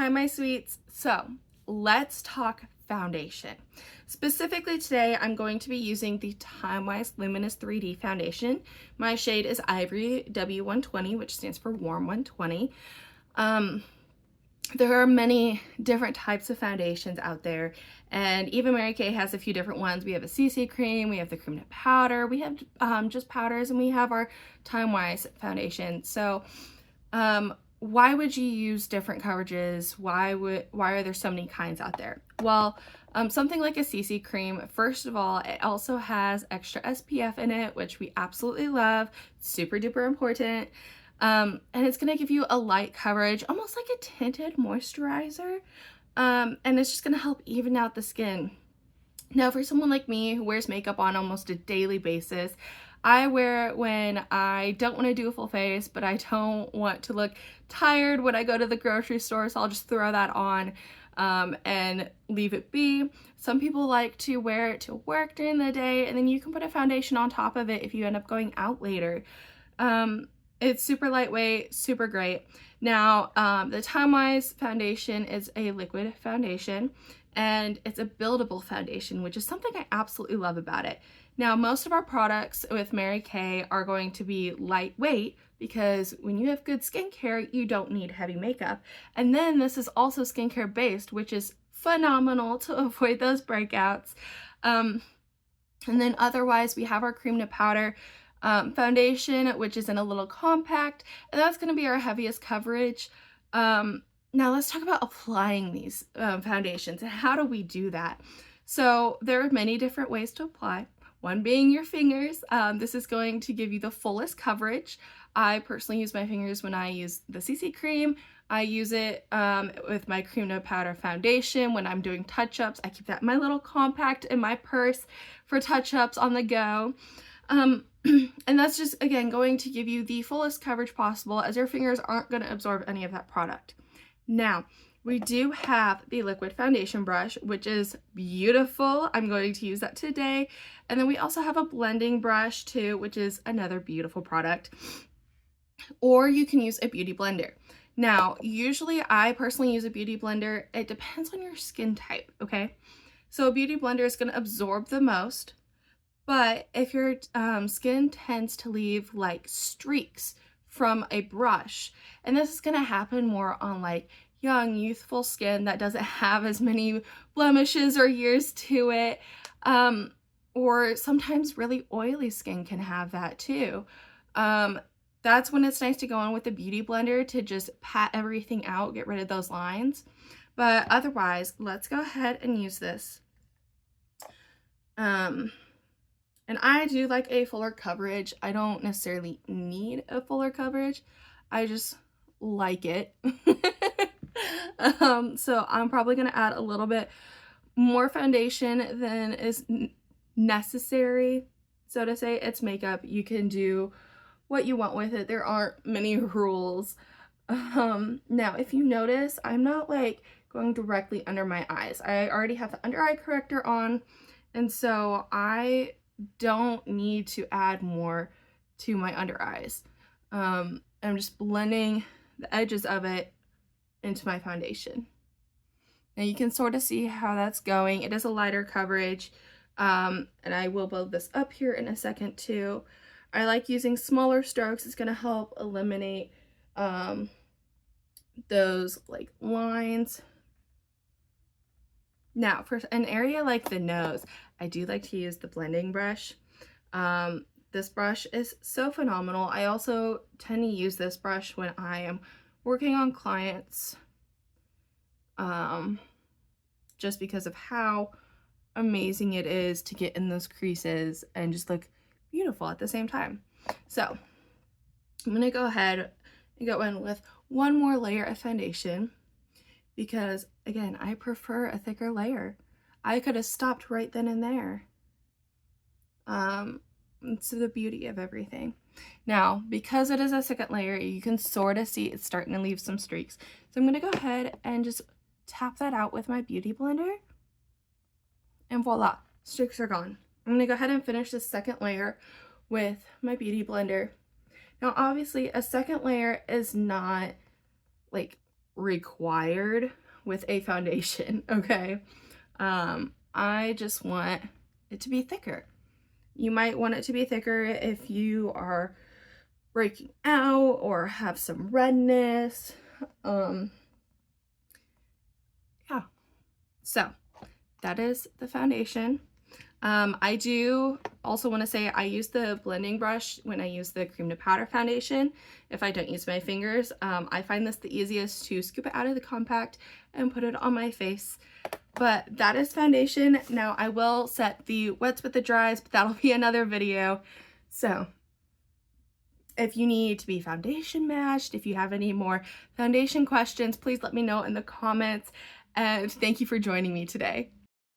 Hi, my sweets. So let's talk foundation. Specifically today, I'm going to be using the Timewise Luminous 3D foundation. My shade is Ivory W120, which stands for Warm 120. There are many different types of foundations out there, and even Mary Kay has a few different ones. We have a CC cream, we have the cream to powder, we have just powders, and we have our Timewise foundation. So why would you use different coverages? Why are there so many kinds out there? Well, something like a CC cream, first of all, it also has extra SPF in it, which we absolutely love. Super duper important. And it's gonna give you a light coverage, almost like a tinted moisturizer. And it's just gonna help even out the skin. Now, for someone like me who wears makeup on almost a daily basis, I wear it when I don't want to do a full face, but I don't want to look tired when I go to the grocery store, so I'll just throw that on and leave it be. Some people like to wear it to work during the day, and then you can put a foundation on top of it if you end up going out later. It's super lightweight, super great. Now, the Timewise foundation is a liquid foundation, and it's a buildable foundation, which is something I absolutely love about it. Now, most of our products with Mary Kay are going to be lightweight because when you have good skincare, you don't need heavy makeup. And then this is also skincare based, which is phenomenal to avoid those breakouts. And then otherwise, we have our cream to powder foundation, which is in a little compact, and that's going to be our heaviest coverage. Now let's talk about applying these foundations and how do we do that. So there are many different ways to apply. One being your fingers. This is going to give you the fullest coverage. I personally use my fingers when I use the CC cream. I use it with my cream to powder foundation when I'm doing touch-ups. I keep that in my little compact in my purse for touch-ups on the go. And that's just, again, going to give you the fullest coverage possible, as your fingers aren't going to absorb any of that product. Now, we do have the liquid foundation brush, which is beautiful. I'm going to use that today. And then we also have a blending brush too, which is another beautiful product. Or you can use a beauty blender. Now, usually I personally use a beauty blender. It depends on your skin type, okay? So a beauty blender is going to absorb the most. But if your skin tends to leave like streaks from a brush, and this is going to happen more on like young, youthful skin that doesn't have as many blemishes or years to it, or sometimes really oily skin can have that too. That's when it's nice to go in with a beauty blender to just pat everything out, get rid of those lines. But otherwise, let's go ahead and use this. And I do like a fuller coverage. I don't necessarily need a fuller coverage. I just like it. So I'm probably going to add a little bit more foundation than is necessary. So to say, it's makeup. You can do what you want with it. There aren't many rules. Now, if you notice, I'm not like going directly under my eyes. I already have the under eye corrector on. And so I don't need to add more to my under eyes. I'm just blending the edges of it into my foundation. Now you can sort of see how that's going. It is a lighter coverage, and I will build this up here in a second too. I like using smaller strokes. It's going to help eliminate those like lines. Now, for an area like the nose, I do like to use the blending brush. This brush is so phenomenal. I also tend to use this brush when I am working on clients, just because of how amazing it is to get in those creases and just look beautiful at the same time. So I'm going to go ahead and go in with one more layer of foundation, because again, I prefer a thicker layer. I could have stopped right then and there. It's the beauty of everything. Now, because it is a second layer, you can sort of see it's starting to leave some streaks. So I'm going to go ahead and just tap that out with my beauty blender. And voila, streaks are gone. I'm going to go ahead and finish the second layer with my beauty blender. Now, obviously, a second layer is not like required with a foundation, okay? I just want it to be thicker. You might want it to be thicker if you are breaking out or have some redness. Yeah, so that is the foundation. I do also want to say I use the blending brush when I use the cream to powder foundation. If I don't use my fingers, I find this the easiest to scoop it out of the compact and put it on my face. But that is foundation. Now I will set the wets with the dries, but that'll be another video. So if you need to be foundation matched, if you have any more foundation questions, please let me know in the comments. And thank you for joining me today.